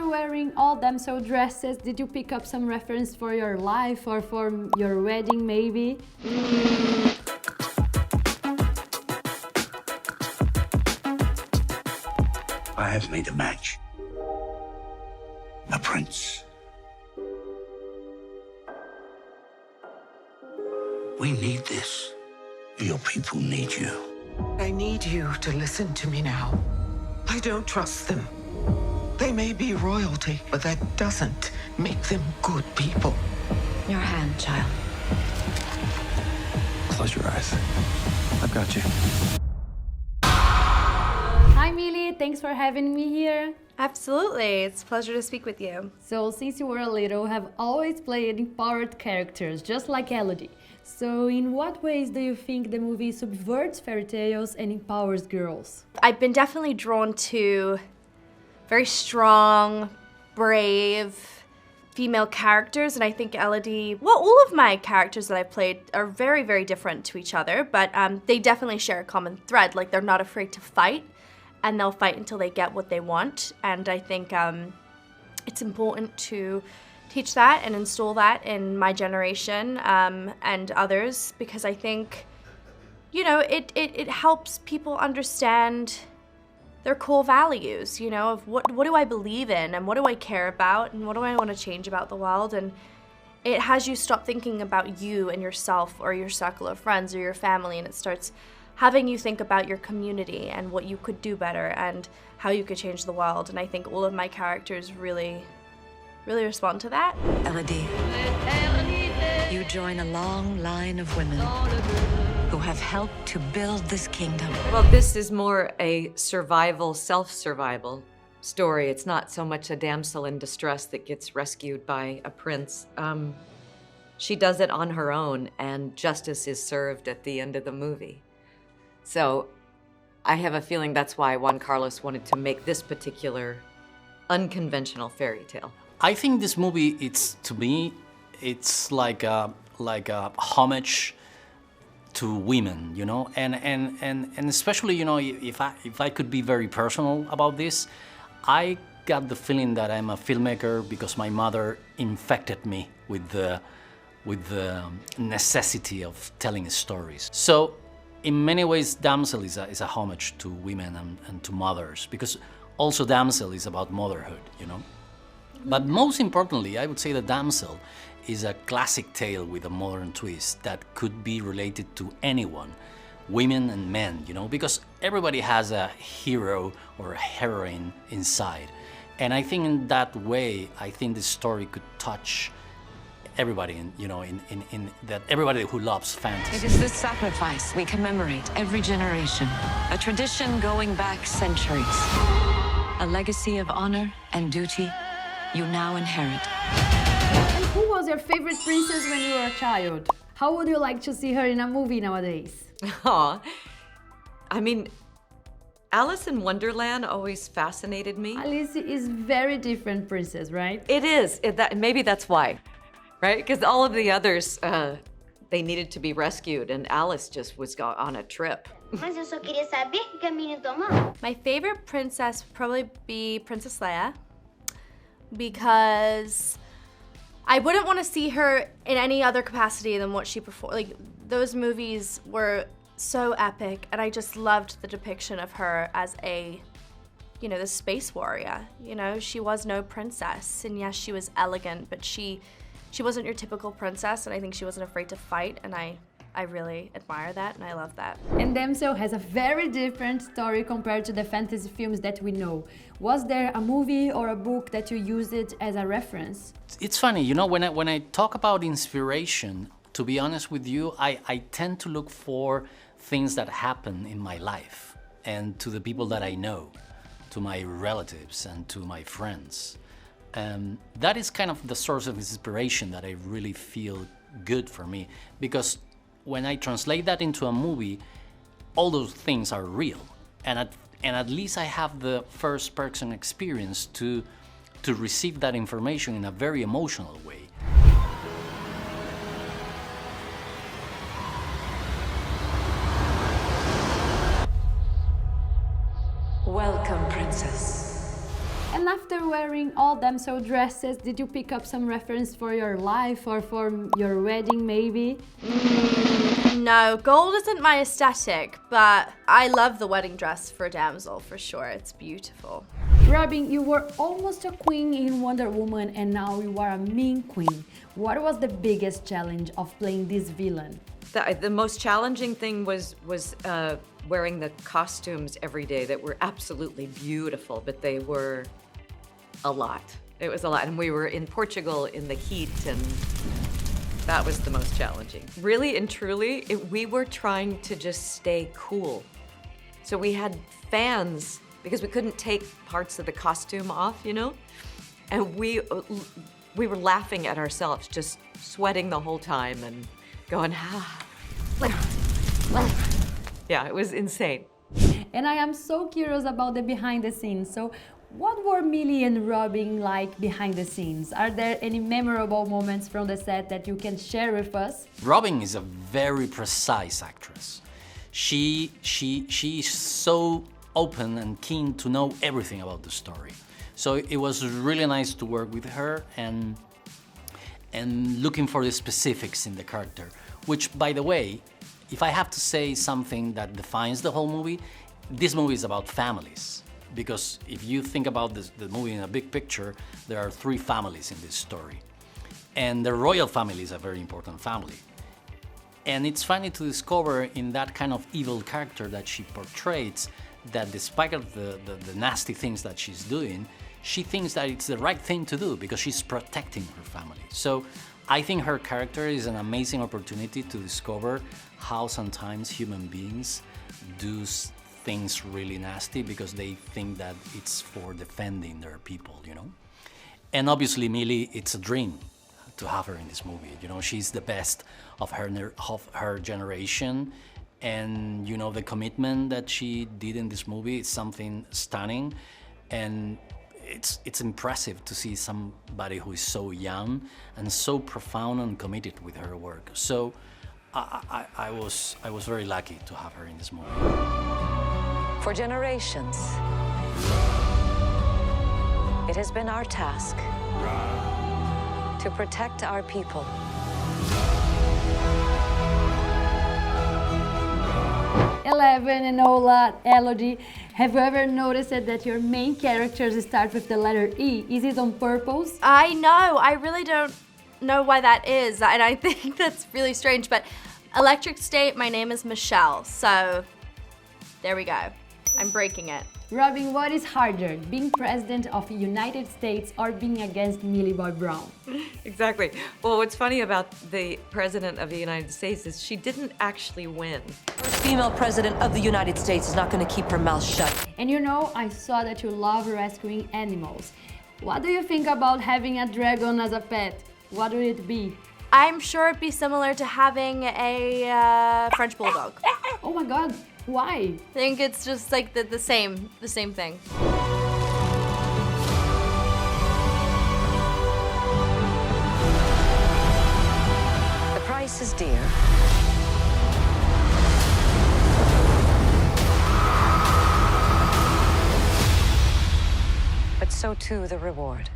you're wearing all damsel dresses, did you pick up some reference for your life or for your wedding maybe? I have made a match. A prince. We need this. Your people need you. I need you to listen to me now. I don't trust them. They may be royalty, but that doesn't make them good people. Your hand, child. Close your eyes. I've got you. Hi Millie, thanks for having me here. Absolutely, it's a pleasure to speak with you. So since you were little, have always played empowered characters, just like Elodie. So in what ways do you think the movie subverts fairy tales and empowers girls? I've been definitely drawn to very strong, brave female characters, and I think Elodie, well, all of my characters that I've played are very, very different to each other, but they definitely share a common thread. Like, they're not afraid to fight, and they'll fight until they get what they want, and I think it's important to teach that and install that in my generation and others, because I think, you know, it helps people understand their core values, you know, of what do I believe in and what do I care about and what do I want to change about the world. And it has you stop thinking about you and yourself or your circle of friends or your family, and it starts having you think about your community and what you could do better and how you could change the world. And I think all of my characters really respond to that. Elodie, you join a long line of women who have helped to build this kingdom. Well, this is more a survival, self-survival story. It's not so much a damsel in distress that gets rescued by a prince. She does it on her own, and justice is served at the end of the movie. So I have a feeling that's why Juan Carlos wanted to make this particular unconventional fairy tale. I think this movie, to me, it's like a homage to women, you know, and especially, you know, if I could be very personal about this, I got the feeling that I'm a filmmaker because my mother infected me with the necessity of telling stories. So in many ways, Damsel is a homage to women and to mothers, because also Damsel is about motherhood, you know. But most importantly, I would say that Damsel is a classic tale with a modern twist that could be related to anyone, women and men, you know, because everybody has a hero or a heroine inside. And I think in that way, I think the story could touch everybody, you know, in that everybody who loves fantasy. It is this sacrifice we commemorate every generation, a tradition going back centuries, a legacy of honor and duty you now inherit. And who was your favorite princess when you were a child? How would you like to see her in a movie nowadays? Aw, I mean, Alice in Wonderland always fascinated me. Alice is very different princess, right? It is. Maybe that's why, right? Because all of the others, they needed to be rescued, and Alice just was on a trip. Mas eu só queria saber que caminho tomar. My favorite princess would probably be Princess Leia, because I wouldn't want to see her in any other capacity than what she performed. Like, those movies were so epic, and I just loved the depiction of her as a, you know, the space warrior. You know, she was no princess, and yes, she was elegant, but she wasn't your typical princess, and I think she wasn't afraid to fight, and I really admire that, and I love that. And Damsel has a very different story compared to the fantasy films that we know. Was there a movie or a book that you used it as a reference? It's funny, you know, when I talk about inspiration, to be honest with you, I tend to look for things that happen in my life and to the people that I know, to my relatives and to my friends. That is kind of the source of inspiration that I really feel good for me, because when I translate that into a movie, all those things are real, and at least I have the first-person experience to receive that information in a very emotional way. Welcome, princess. And after you're wearing all damsel dresses, did you pick up some reference for your life or for your wedding maybe? No, gold isn't my aesthetic, but I love the wedding dress for a damsel for sure. It's beautiful. Robin, you were almost a queen in Wonder Woman and now you are a mean queen. What was the biggest challenge of playing this villain? The most challenging thing was wearing the costumes every day that were absolutely beautiful, but they were a lot. It was a lot, and we were in Portugal in the heat, and that was the most challenging. Really and truly, we were trying to just stay cool. So we had fans because we couldn't take parts of the costume off, you know? And we were laughing at ourselves, just sweating the whole time and going, Yeah, it was insane. And I am so curious about the behind the scenes. So what were Millie and Robin like behind the scenes? Are there any memorable moments from the set that you can share with us? Robin is a very precise actress. She is so open and keen to know everything about the story. So it was really nice to work with her and looking for the specifics in the character, which, by the way, if I have to say something that defines the whole movie, this movie is about families. Because if you think about the movie in a big picture, there are 3 families in this story. And the royal family is a very important family. And it's funny to discover in that kind of evil character that she portrays that despite of the nasty things that she's doing, she thinks that it's the right thing to do because she's protecting her family. So I think her character is an amazing opportunity to discover how sometimes human beings do things really nasty because they think that it's for defending their people, you know? And obviously Millie, it's a dream to have her in this movie. You know, she's the best of her generation. And, you know, the commitment that she did in this movie is something stunning. And it's impressive to see somebody who is so young and so profound and committed with her work. So I was very lucky to have her in this movie. For generations, it has been our task to protect our people. Eleven and Ola, Elodie, have you ever noticed that your main characters start with the letter E? Is it on purpose? I know, I really don't know why that is, and I think that's really strange, but Electric State, my name is Michelle, so there we go. I'm breaking it. Robin, what is harder, being president of the United States or being against Millie Bobby Brown? Exactly. Well, what's funny about the president of the United States is she didn't actually win. First female president of the United States is not going to keep her mouth shut. And you know, I saw that you love rescuing animals. What do you think about having a dragon as a pet? What would it be? I'm sure it'd be similar to having a French bulldog. Oh my God, why? I think it's just like the same thing. The price is dear. But so too the reward.